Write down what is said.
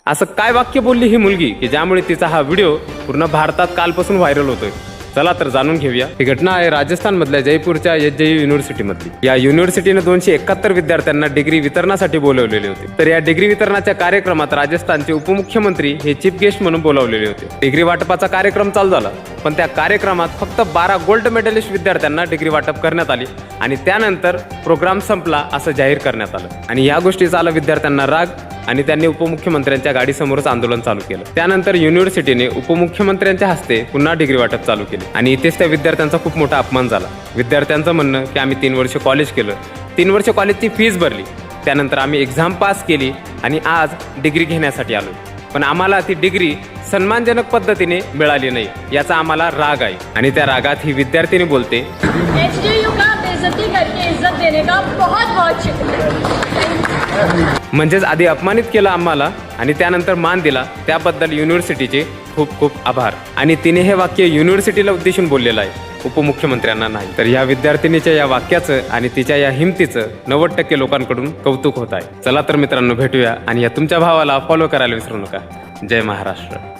असं काय वाक्य बोलली ही मुलगी की ज्यामुळे तिचा हा व्हिडिओ पूर्ण भारतात कालपासून व्हायरल होतोय? चला तर जाणून घेऊया। ही घटना आहे राजस्थान मधल्या जयपूरच्या एचजेयू युनिव्हर्सिटी मधली। या युनिव्हर्सिटीने 271 विद्यार्थ्यांना डिग्री वितरणासाठी बोलवलेले होते। तर या डिग्री वितरणाच्या कार्यक्रमात राजस्थानचे उपमुख्यमंत्री हे चीफ गेस्ट म्हणून बोलावलेले होते। डिग्री वाटपाचा कार्यक्रम चालू झाला, पण त्या कार्यक्रमात फक्त 12 गोल्ड मेडलिस्ट विद्यार्थ्यांना डिग्री वाटप करण्यात आली आणि त्यानंतर प्रोग्राम संपला असं जाहीर करण्यात आलं। आणि या गोष्टीचा आला विद्यार्थ्यांना राग आणि त्यांनी उपमुख्यमंत्र्यांच्या गाडीसमोरच आंदोलन चालू केलं। त्यानंतर युनिव्हर्सिटीने उपमुख्यमंत्र्यांच्या हस्ते पुन्हा डिग्री वाटप चालू केले आणि इथेच त्या विद्यार्थ्यांचा खूप मोठा अपमान झाला। विद्यार्थ्यांचं म्हणणं की आम्ही 3 वर्ष कॉलेज केलं, 3 वर्ष कॉलेजची फीस भरली, त्यानंतर आम्ही एक्झाम पास केली आणि आज डिग्री घेण्यासाठी आलो, पण आम्हाला ती डिग्री सन्मानजनक पद्धतीने मिळाली नाही, याचा आम्हाला राग आहे। आणि त्या रागात ही विद्यार्थिनी बोलते, एचजेयू का बेइज्जती करके इज्जत देने का बहुत बहुत शुक्रिया। म्हणजेच आधी अपमानित केलं आम्हाला आणि त्यानंतर मान दिला, त्याबद्दल युनिव्हर्सिटीचे खूप खूप आभार। आणि तिने हे वाक्य युनिव्हर्सिटीला उद्देशून बोललेलं आहे, उपमुख्यमंत्र्यांना नाही। तर या विद्यार्थिनीच्या या वाक्याचं आणि तिच्या या हिमतीचं 90% लोकांकडून कौतुक होत आहे। चला तर मित्रांनो भेटूया आणि या तुमच्या भावाला फॉलो करायला विसरू नका। जय महाराष्ट्र।